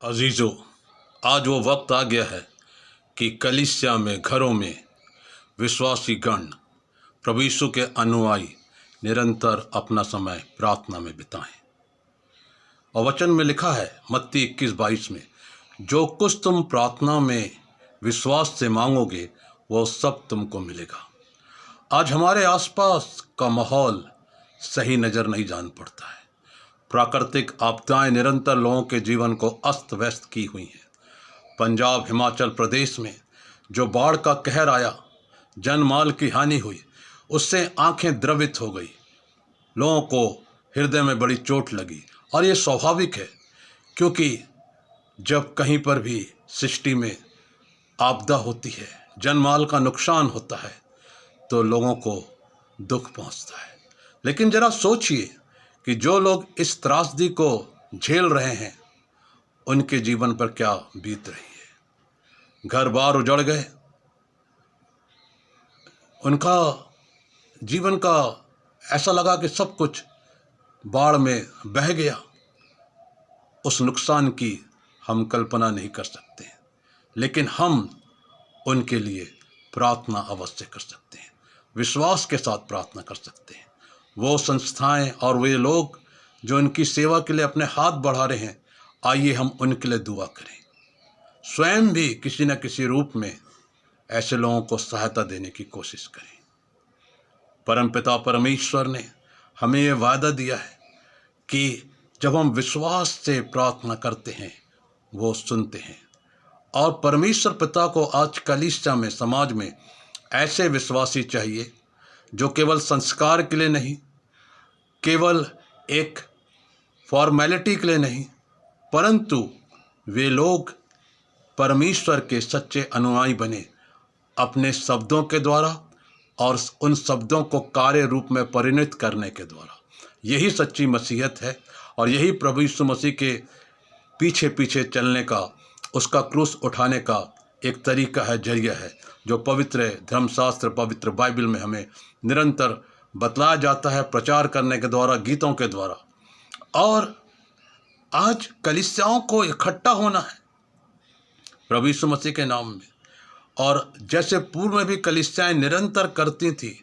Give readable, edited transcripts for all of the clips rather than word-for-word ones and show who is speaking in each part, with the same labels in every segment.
Speaker 1: अजीज़ों, आज वो वक्त आ गया है कि कलीसिया में, घरों में विश्वासी गण, प्रभु यीशु के अनुयायी निरंतर अपना समय प्रार्थना में बिताएं। और वचन में लिखा है मत्ती 21:22 में, जो कुछ तुम प्रार्थना में विश्वास से मांगोगे वो सब तुमको मिलेगा। आज हमारे आसपास का माहौल सही नज़र नहीं जान पड़ता है। प्राकृतिक आपदाएं निरंतर लोगों के जीवन को अस्त व्यस्त की हुई हैं। पंजाब, हिमाचल प्रदेश में जो बाढ़ का कहर आया, जन माल की हानि हुई, उससे आंखें द्रवित हो गई, लोगों को हृदय में बड़ी चोट लगी। और ये स्वाभाविक है, क्योंकि जब कहीं पर भी सृष्टि में आपदा होती है, जन माल का नुकसान होता है, तो लोगों को दुख पहुंचता है। लेकिन जरा सोचिए कि जो लोग इस त्रासदी को झेल रहे हैं, उनके जीवन पर क्या बीत रही है। घर बार उजड़ गए, उनका जीवन का ऐसा लगा कि सब कुछ बाढ़ में बह गया। उस नुकसान की हम कल्पना नहीं कर सकते, लेकिन हम उनके लिए प्रार्थना अवश्य कर सकते हैं, विश्वास के साथ प्रार्थना कर सकते हैं। वो संस्थाएं और वे लोग जो इनकी सेवा के लिए अपने हाथ बढ़ा रहे हैं, आइए हम उनके लिए दुआ करें। स्वयं भी किसी न किसी रूप में ऐसे लोगों को सहायता देने की कोशिश करें। परमपिता परमेश्वर ने हमें ये वादा दिया है कि जब हम विश्वास से प्रार्थना करते हैं, वो सुनते हैं। और परमेश्वर पिता को आज कलीसिया में, समाज में ऐसे विश्वासी चाहिए जो केवल संस्कार के लिए नहीं, केवल एक फॉर्मेलिटी के लिए नहीं, परंतु वे लोग परमेश्वर के सच्चे अनुयायी बने, अपने शब्दों के द्वारा और उन शब्दों को कार्य रूप में परिणत करने के द्वारा। यही सच्ची मसीहत है और यही प्रभु यीशु मसीह के पीछे पीछे चलने का, उसका क्रूस उठाने का एक तरीका है, जरिया है, जो पवित्र धर्मशास्त्र, पवित्र बाइबल में हमें निरंतर बतलाया जाता है, प्रचार करने के द्वारा, गीतों के द्वारा। और आज कलीसियाओं को इकट्ठा होना है प्रभु यीशु मसीह के नाम में। और जैसे पूर्व में भी कलीसियाएं निरंतर करती थी,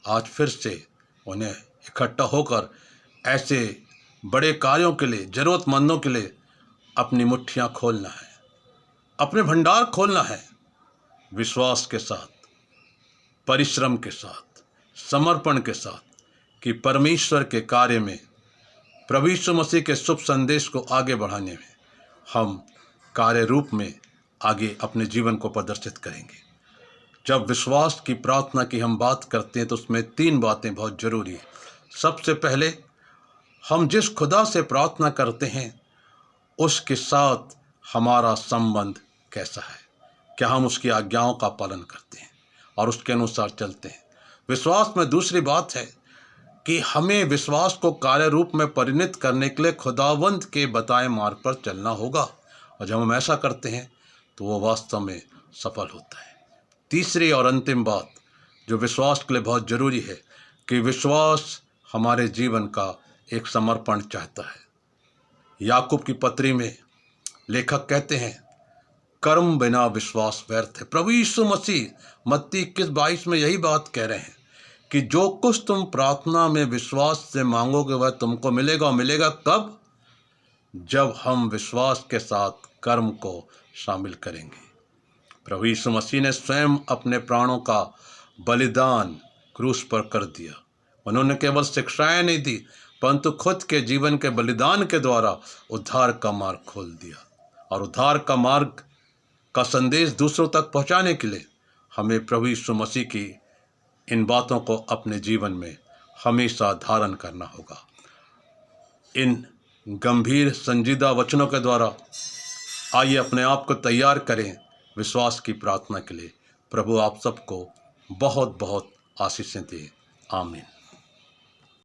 Speaker 1: आज फिर से उन्हें इकट्ठा होकर ऐसे बड़े कार्यों के लिए, ज़रूरतमंदों के लिए अपनी मुट्ठियां खोलना है, अपने भंडार खोलना है, विश्वास के साथ, परिश्रम के साथ, समर्पण के साथ, कि परमेश्वर के कार्य में, प्रभु यीशु मसीह के शुभ संदेश को आगे बढ़ाने में हम कार्य रूप में आगे अपने जीवन को प्रदर्शित करेंगे। जब विश्वास की प्रार्थना की हम बात करते हैं तो उसमें 3 बातें बहुत ज़रूरी है। सबसे पहले, हम जिस खुदा से प्रार्थना करते हैं उसके साथ हमारा संबंध कैसा है, क्या हम उसकी आज्ञाओं का पालन करते हैं और उसके अनुसार चलते हैं। विश्वास में दूसरी बात है कि हमें विश्वास को कार्य रूप में परिणत करने के लिए खुदावंद के बताए मार्ग पर चलना होगा, और जब हम ऐसा करते हैं तो वो वास्तव में सफल होता है। तीसरी और अंतिम बात जो विश्वास के लिए बहुत ज़रूरी है, कि विश्वास हमारे जीवन का एक समर्पण चाहता है। याकूब की पत्री में लेखक कहते हैं, कर्म बिना विश्वास व्यर्थ है। प्रभु यीशु मसीह मत्ती 21:22 में यही बात कह रहे हैं कि जो कुछ तुम प्रार्थना में विश्वास से मांगोगे वह तुमको मिलेगा। मिलेगा कब? जब हम विश्वास के साथ कर्म को शामिल करेंगे। प्रभु यीशु मसीह ने स्वयं अपने प्राणों का बलिदान क्रूस पर कर दिया। उन्होंने केवल शिक्षाएं नहीं दी, परंतु खुद के जीवन के बलिदान के द्वारा उद्धार का मार्ग खोल दिया। और उद्धार का मार्ग का संदेश दूसरों तक पहुंचाने के लिए हमें प्रभु यीशु मसीह की इन बातों को अपने जीवन में हमेशा धारण करना होगा। इन गंभीर संजीदा वचनों के द्वारा आइए अपने आप को तैयार करें विश्वास की प्रार्थना के लिए। प्रभु आप सबको बहुत बहुत आशीषें दे। आमीन।